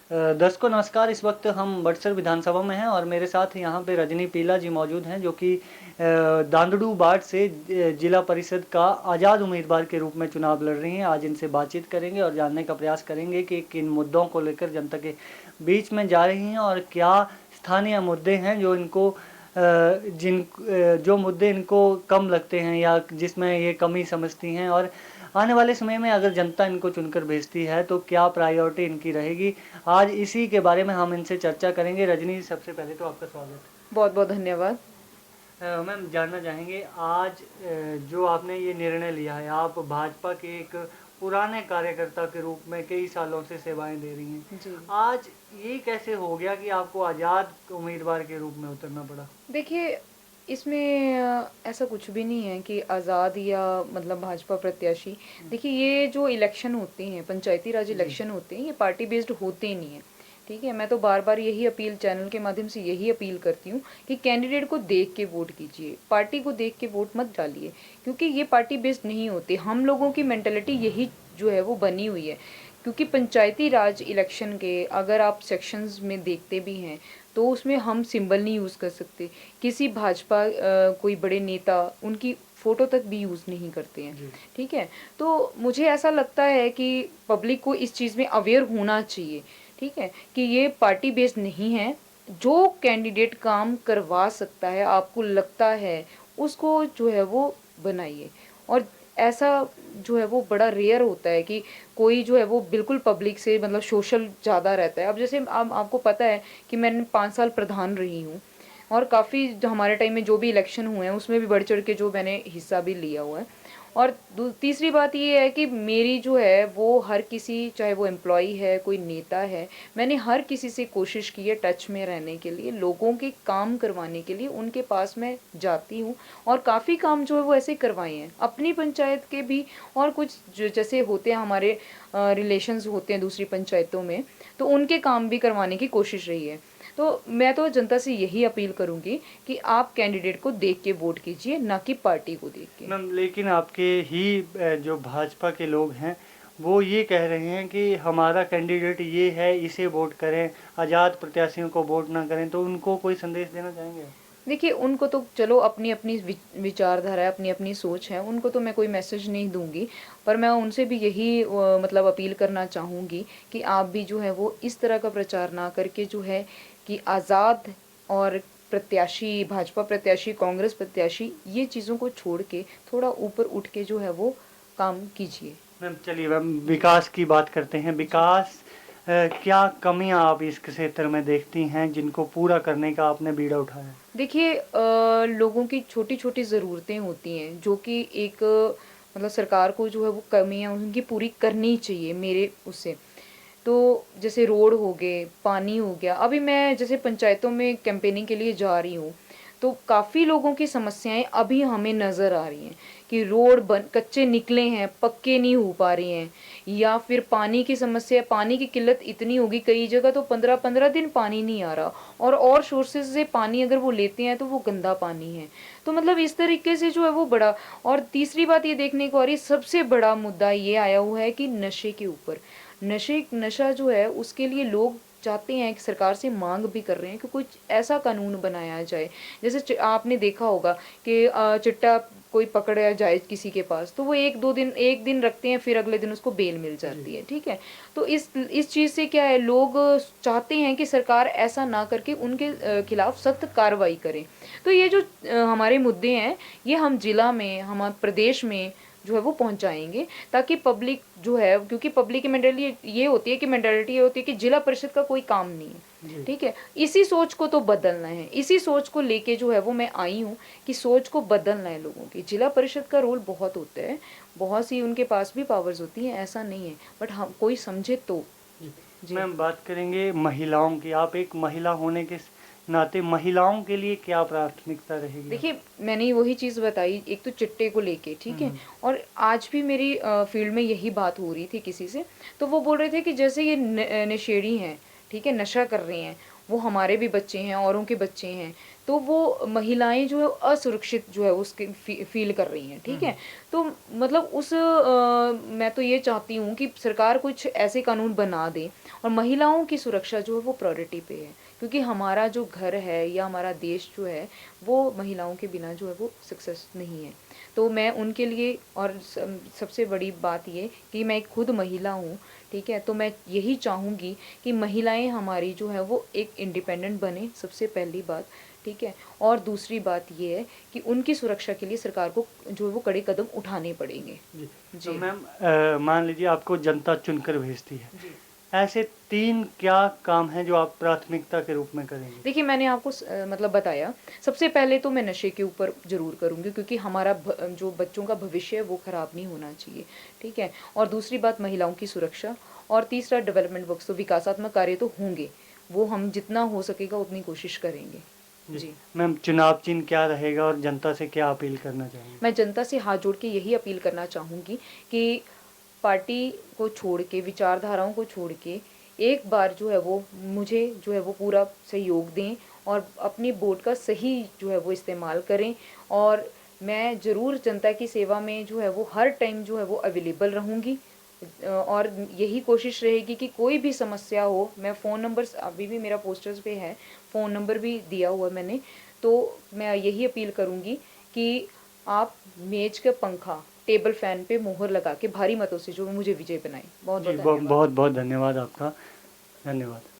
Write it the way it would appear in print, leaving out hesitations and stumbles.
दर्शकों नमस्कार। इस वक्त हम बड़सर विधानसभा में हैं और मेरे साथ यहाँ पे रजनी पीला जी मौजूद हैं, जो कि दांदड़ू बाढ़ से जिला परिषद का आज़ाद उम्मीदवार के रूप में चुनाव लड़ रही हैं। आज इनसे बातचीत करेंगे और जानने का प्रयास करेंगे कि किन मुद्दों को लेकर जनता के बीच में जा रही हैं और क्या स्थानीय मुद्दे हैं जो इनको जो मुद्दे इनको कम लगते हैं या जिसमें ये कमी समझती हैं, और आने वाले समय में अगर जनता इनको चुनकर भेजती है तो क्या प्रायोरिटी इनकी रहेगी। आज इसी के बारे में हम इनसे चर्चा करेंगे। रजनी, सबसे पहले तो आपका स्वागत बहुत बहुत धन्यवाद। है। मैम, जानना चाहेंगे आज जो आपने ये निर्णय लिया है, आप भाजपा के एक पुराने कार्यकर्ता के रूप में कई सालों से सेवाएं दे रही हैं, जी, आज ये कैसे हो गया कि आपको आज़ाद उम्मीदवार के रूप में उतरना पड़ा? देखिए इसमें ऐसा कुछ भी नहीं है कि आज़ाद या मतलब भाजपा प्रत्याशी। देखिए ये जो इलेक्शन होते हैं, पंचायती राज जी। इलेक्शन होते हैं, ये पार्टी बेस्ड होते ही नहीं है। ठीक है, मैं तो बार बार यही अपील चैनल के माध्यम से यही अपील करती हूँ कि कैंडिडेट को देख के वोट कीजिए, पार्टी को देख के वोट मत डालिए, क्योंकि ये पार्टी बेस्ड नहीं होते। हम लोगों की मेंटेलिटी यही जो है वो बनी हुई है, क्योंकि पंचायती राज इलेक्शन के अगर आप सेक्शंस में देखते भी हैं तो उसमें हम सिंबल नहीं यूज़ कर सकते। किसी भाजपा कोई बड़े नेता उनकी फ़ोटो तक भी यूज़ नहीं करते हैं। जी। ठीक है, तो मुझे ऐसा लगता है कि पब्लिक को इस चीज़ में अवेयर होना चाहिए। ठीक है, कि ये पार्टी बेस्ड नहीं है। जो कैंडिडेट काम करवा सकता है, आपको लगता है, उसको जो है वो बनाइए। और ऐसा जो है वो बड़ा रेयर होता है कि कोई जो है वो बिल्कुल पब्लिक से मतलब सोशल ज़्यादा रहता है। अब जैसे आपको पता है कि मैंने 5 साल प्रधान रही हूँ और काफ़ी हमारे टाइम में जो भी इलेक्शन हुए हैं उसमें भी बढ़ चढ़ के जो मैंने हिस्सा भी लिया हुआ है। और तीसरी बात ये है कि मेरी जो है वो हर किसी, चाहे वो एम्प्लॉई है, कोई नेता है, मैंने हर किसी से कोशिश की है टच में रहने के लिए, लोगों के काम करवाने के लिए उनके पास मैं जाती हूँ। और काफ़ी काम जो है वो ऐसे करवाए हैं अपनी पंचायत के भी, और कुछ जैसे होते हैं हमारे रिलेशंस होते हैं दूसरी पंचायतों में, तो उनके काम भी करवाने की कोशिश रही है। तो मैं तो जनता से यही अपील करूंगी कि आप कैंडिडेट को देख के वोट कीजिए, ना कि पार्टी को देख के। मैम, लेकिन आपके ही जो भाजपा के लोग हैं वो ये कह रहे हैं कि हमारा कैंडिडेट ये है, इसे वोट करें, आज़ाद प्रत्याशियों को वोट ना करें, तो उनको कोई संदेश देना चाहेंगे? देखिए उनको तो चलो अपनी अपनी विचारधारा है, अपनी अपनी सोच है, उनको तो मैं कोई मैसेज नहीं दूंगी। पर मैं उनसे भी यही मतलब अपील करना चाहूँगी कि आप भी जो है वो इस तरह का प्रचार ना करके जो है कि आज़ाद और प्रत्याशी, भाजपा प्रत्याशी, कांग्रेस प्रत्याशी, ये चीज़ों को छोड़ के थोड़ा ऊपर उठ के जो है वो काम कीजिए। मैम चलिए, मैम विकास की बात करते हैं। विकास क्या कमियां आप इस क्षेत्र में देखती हैं जिनको पूरा करने का आपने बीड़ा उठाया है? देखिए लोगों की छोटी छोटी ज़रूरतें होती हैं जो कि एक मतलब सरकार को जो है वो कमियां उनकी पूरी करनी चाहिए मेरे उससे। तो जैसे रोड हो गए, पानी हो गया। अभी मैं जैसे पंचायतों में कैंपेनिंग के लिए जा रही हूँ, तो काफ़ी लोगों की समस्याएं अभी हमें नज़र आ रही हैं कि रोड बन कच्चे निकले हैं, पक्के नहीं हो पा रहे हैं, या फिर पानी की समस्या, पानी की किल्लत इतनी होगी कई जगह तो 15-15 दिन पानी नहीं आ रहा, और सोर्सेज से पानी अगर वो लेते हैं तो वो गंदा पानी है। तो मतलब इस तरीके से जो है वो बड़ा। और तीसरी बात ये देखने को आ रही, सबसे बड़ा मुद्दा ये आया हुआ है कि नशे के ऊपर। नशा जो है उसके लिए लोग चाहते हैं कि सरकार से मांग भी कर रहे हैं कि कुछ ऐसा कानून बनाया जाए। जैसे आपने देखा होगा कि चिट्टा कोई पकड़ा जाए किसी के पास, तो वो एक दिन रखते हैं, फिर अगले दिन उसको बेल मिल जी। जाती है। ठीक है, तो इस चीज़ से क्या है, लोग चाहते हैं कि सरकार ऐसा ना करके उनके खिलाफ सख्त कार्रवाई करे। तो ये जो हमारे मुद्दे हैं, ये हम जिला में, हम प्रदेश में जो है वो पहुंचाएंगे, ताकि पब्लिक जो है, क्योंकि पब्लिक की मेंटालिटी ये होती है कि जिला परिषद का कोई काम नहीं है। जी। ठीक है, इसी सोच को तो बदलना है, इसी सोच को लेके जो है वो मैं आई हूँ कि सोच को बदलना है लोगों की। जिला परिषद का रोल बहुत होता है, बहुत सी उनके पास भी पावर्स होती हैं, ऐसा नहीं है, बट हम कोई समझे तो। जी। जी, मैम, बात करेंगे महिलाओं की। आप एक महिला होने के नाते महिलाओं के लिए क्या प्राथमिकता रहेगी आप? देखिए मैंने वही चीज़ बताई, एक तो चिट्टे को लेके। ठीक है, हम्म। और आज भी मेरी फील्ड में यही बात हो रही थी किसी से, तो वो बोल रहे थे कि जैसे ये नशेड़ी हैं, ठीक है, नशा कर रहे हैं, वो हमारे भी बच्चे हैं, औरों के बच्चे हैं, तो वो महिलाएं जो है असुरक्षित जो है उसके फील कर रही हैं, ठीक है। तो मतलब मैं तो ये चाहती हूँ कि सरकार कुछ ऐसे कानून बना दे और महिलाओं की सुरक्षा जो है वो प्रायोरिटी पे है, क्योंकि हमारा जो घर है या हमारा देश जो है वो महिलाओं के बिना जो है वो सक्सेस नहीं है। तो मैं उनके लिए, और सबसे बड़ी बात ये कि मैं खुद महिला हूँ, ठीक है, तो मैं यही चाहूँगी कि महिलाएं हमारी जो है वो एक इंडिपेंडेंट बने, सबसे पहली बात, ठीक है। और दूसरी बात ये है कि उनकी सुरक्षा के लिए सरकार को जो है वो कड़े कदम उठाने पड़ेंगे। जी। तो जी मैम मान लीजिए आपको जनता चुनकर भेजती है, जी। ऐसे 3 क्या काम हैं जो आप प्राथमिकता के रूप में करेंगे? देखिए, मैंने आपको मतलब बताया, सबसे पहले तो मैं नशे के ऊपर ज़रूर करूँगी, क्योंकि हमारा जो बच्चों का भविष्य है वो ख़राब नहीं होना चाहिए, ठीक है। और दूसरी बात महिलाओं की सुरक्षा, और तीसरा डेवलपमेंट वर्क्स, तो विकासात्मक कार्य तो होंगे, वो हम जितना हो सकेगा उतनी कोशिश करेंगे। जी। जी। मैम चुनाव चिन्ह क्या रहेगा और जनता से क्या अपील करना चाहेंगे? मैं जनता से हाथ जोड़ के यही अपील करना चाहूँगी कि पार्टी को छोड़ के, विचारधाराओं को छोड़ के, एक बार जो है वो मुझे जो है वो पूरा सहयोग दें और अपनी वोट का सही जो है वो इस्तेमाल करें। और मैं ज़रूर जनता की सेवा में जो है वो हर टाइम जो है वो अवेलेबल रहूँगी। और यही कोशिश रहेगी कि कोई भी समस्या हो, मैं फ़ोन नंबर अभी भी मेरा पोस्टर्स पे है, फ़ोन नंबर भी दिया हुआ मैंने, तो मैं यही अपील करूँगी कि आप मेज का पंखा, टेबल फैन पे मोहर लगा के भारी मतों से जो मुझे विजय बनाएं। बहुत जी, बहुत धन्यवाद। बहुत बहुत धन्यवाद आपका। धन्यवाद।